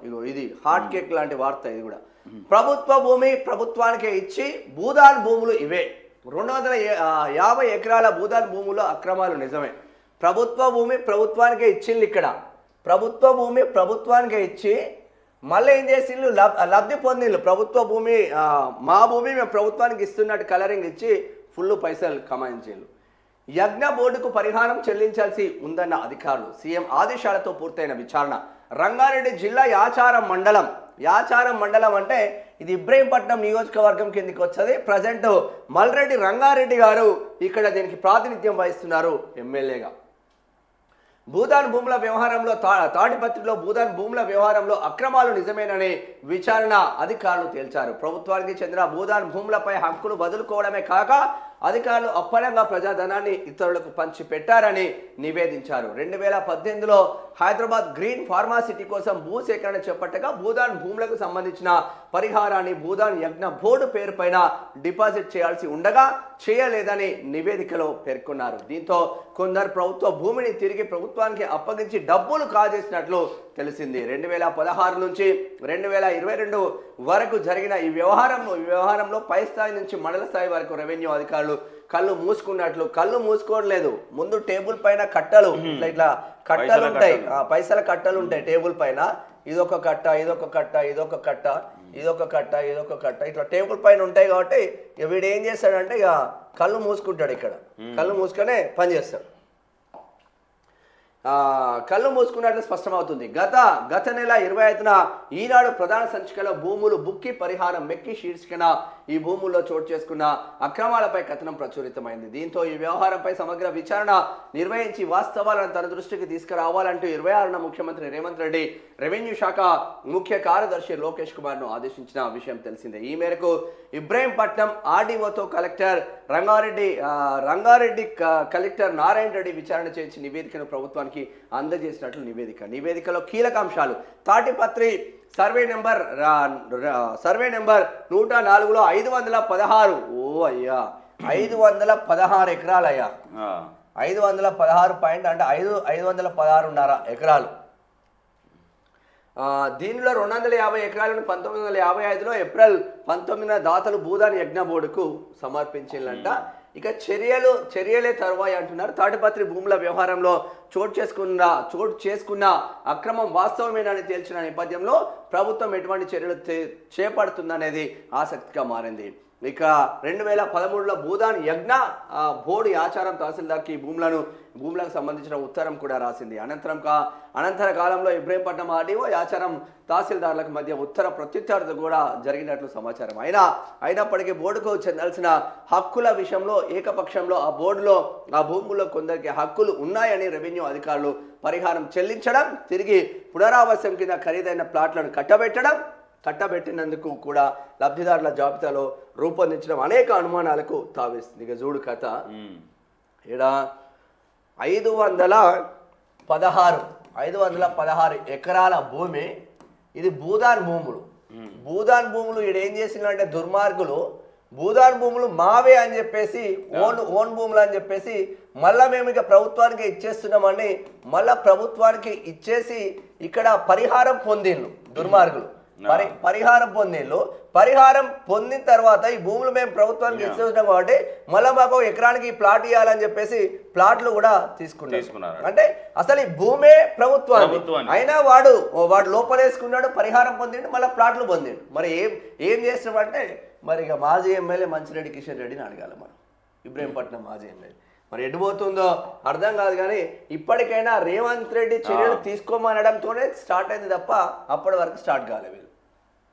ఇగో ఇది hot cake లాంటి వార్త ఇది కూడా. ప్రభుత్వ భూమి ప్రభుత్వానికే ఇచ్చి భూదాన్ భూములు ఇవే. 250 ఎకరాల భూదాన్ భూముల్లో అక్రమాలు నిజమే. ప్రభుత్వ భూమి ప్రభుత్వానికే ఇచ్చింది. ఇక్కడ ప్రభుత్వ భూమి ప్రభుత్వానికే ఇచ్చి మళ్ళీ ఏం చేసిండ్రు, లబ్ధి పొందిండ్రు. ప్రభుత్వ భూమి మా భూమి మేము ప్రభుత్వానికి ఇస్తున్నట్టు కలరింగ్ ఇచ్చి ఫుల్ పైసలు కమాయించిండ్రు. యజ్ఞ బోర్డుకు పరిహారం చెల్లించాల్సి ఉందన్న అధికారులు. సీఎం ఆదేశాలతో పూర్తయిన విచారణ. రంగారెడ్డి జిల్లా యాచారం మండలం అంటే ఇది ఇబ్రహీంపట్నం నియోజకవర్గం కిందకి వచ్చేది. ప్రజెంట్ మల్రెడ్డి రంగారెడ్డి గారు ఇక్కడ దీనికి ప్రాతినిధ్యం వహిస్తున్నారు ఎమ్మెల్యేగా. భూదాన్ భూముల వ్యవహారంలో తాడిపత్రిలో భూదాన్ భూముల వ్యవహారంలో అక్రమాలు నిజమేనని విచారణ అధికారులు తేల్చారు. ప్రభుత్వానికి చెందిన భూదాన్ భూములపై హక్కులు వదులుకోవడమే కాక అధికారులు అప్పనంగా ప్రజాధనాన్ని ఇతరులకు పంచి పెట్టారని నివేదించారు. 2018లో హైదరాబాద్ గ్రీన్ ఫార్మాసిటీ కోసం భూసేకరణ చేపట్టగా భూదాన్ భూములకు సంబంధించిన పరిహారాన్ని భూదాన్ యజ్ఞ బోర్డు పేరుపైన డిపాజిట్ చేయాల్సి ఉండగా చేయలేదని నివేదికలో పేర్కొన్నారు. దీంతో కొందరు ప్రభుత్వ భూమిని తిరిగి ప్రభుత్వానికి అప్పగించి డబ్బులు కాజేసినట్లు తెలిసింది. 2016 నుంచి 2022 వరకు జరిగిన ఈ వ్యవహారంలో పై స్థాయి నుంచి మండల స్థాయి వరకు రెవెన్యూ అధికారులు కళ్ళు మూసుకోవట్లేదు. ముందు టేబుల్ పైన కట్టలు ఇట్లా కట్టలు ఉంటాయి, పైసల కట్టలు ఉంటాయి టేబుల్ పైన. ఇదొక కట్ట ఇదొక కట్ట ఇదొక కట్ట ఇదొక కట్ట ఇదొక కట్ట ఇట్లా టేబుల్ పైన ఉంటాయి. కాబట్టి వీడు ఏం చేస్తాడంటే ఇక కళ్ళు మూసుకుంటాడు. ఇక్కడ కళ్ళు మూసుకొనే పని చేస్తాడు. కళ్ళు మూసుకున్నట్లు స్పష్టమవుతుంది. గత నెల 25న ఈనాడు ప్రధాన సంచికలో భూములు బుక్కి పరిహారం మెక్కి శీర్షికన ఈ భూముల్లో చోటు చేసుకున్న అక్రమాలపై కథనం ప్రచురితమైంది. దీంతో ఈ వ్యవహారంపై సమగ్ర విచారణ నిర్వహించి వాస్తవాలను తన దృష్టికి తీసుకురావాలంటూ 26న ముఖ్యమంత్రి రేవంత్ రెడ్డి రెవెన్యూ శాఖ ముఖ్య కార్యదర్శి లోకేష్ కుమార్ను ఆదేశించిన విషయం తెలిసిందే. ఈ మేరకు ఇబ్రహీంపట్నం ఆర్డీఓతో కలెక్టర్ రంగారెడ్డి కలెక్టర్ నారాయణ రెడ్డి విచారణ చేయించి నివేదికను ప్రభుత్వానికి అందజేసినట్లు నివేదికలో కీలక అంశాలు. తాటిపత్రి సర్వే నెంబర్ 104లో 516 అయ్యా 516 ఎకరాలయ్యా 516 పాయింట్ అంటే 516.5 ఎకరాలు. దీనిలో 250 ఎకరాలను 1955లో ఏప్రిల్ 19న దాతలు భూదాన్ యజ్ఞ బోర్డుకు సమర్పించిందంట. ఇక చర్యలే తరువాయి అంటున్నారు. తాటిపత్రి భూముల వ్యవహారంలో చోటు చేసుకున్న అక్రమం వాస్తవమేనని తేల్చిన నేపథ్యంలో ప్రభుత్వం ఎటువంటి చర్యలు చేపడుతుందనేది ఆసక్తిగా మారింది. ఇక 2013లో భూదాన్ యజ్ఞ బోర్డు ఆచారం తహసీల్దార్కి భూములకు సంబంధించిన ఉత్తరం కూడా రాసింది. అనంతర కాలంలో ఇబ్రహీంపట్నం ఆర్డీఓ ఆచారం తహసీల్దార్లకు మధ్య ఉత్తర ప్రత్యుత్తరాలు కూడా జరిగినట్లు సమాచారం. అయినప్పటికీ బోర్డుకు చెందాల్సిన హక్కుల విషయంలో ఏకపక్షంలో ఆ భూముల్లో కొందరికి హక్కులు ఉన్నాయని రెవెన్యూ అధికారులు పరిహారం చెల్లించడం, తిరిగి పునరావాసం కింద ఖరీదైన ప్లాట్లను కట్టబెట్టినందుకు కూడా లబ్ధిదారుల జాబితాలో రూపొందించడం అనేక అనుమానాలకు తావిస్తుంది. ఇక చూడు కథ. ఇక్కడ 516 ఎకరాల భూమి. ఇది భూదాన్ భూములు ఈడ ఏం చేసిందంటే దుర్మార్గులు భూదాన్ భూములు మావే అని చెప్పేసి ఓన్ భూములు అని చెప్పేసి మళ్ళా మేము ఇక ప్రభుత్వానికి ఇచ్చేస్తున్నామని మళ్ళా ప్రభుత్వానికి ఇచ్చేసి ఇక్కడ పరిహారం పొందిండ్రు దుర్మార్గులు. పరిహారం పొందిన తర్వాత ఈ భూములు మేము ప్రభుత్వానికి ఇచ్చేస్తున్నాం కాబట్టి మళ్ళీ మాకు ఎకరానికి ప్లాట్ ఇవ్వాలని చెప్పేసి ప్లాట్లు కూడా తీసుకున్నారు. అంటే అసలు ఈ భూమే ప్రభుత్వానికి అయినా వాడు లోపలేసుకున్నాడు, పరిహారం పొందిండు, మళ్ళీ ప్లాట్లు పొందిండు. మరి ఏం చేస్తామంటే మరి ఇక మాజీ ఎమ్మెల్యే మంచిరెడ్డి కిషన్ రెడ్డిని అడగాలి మనం. ఇబ్రహీంపట్నం మాజీ ఎమ్మెల్యే మరి ఎడిపోతుందో అర్థం కాదు. కానీ ఇప్పటికైనా రేవంత్ రెడ్డి చర్యలు తీసుకోమనడంతోనే స్టార్ట్ అయింది తప్ప అప్పటి వరకు స్టార్ట్ కాలేదు.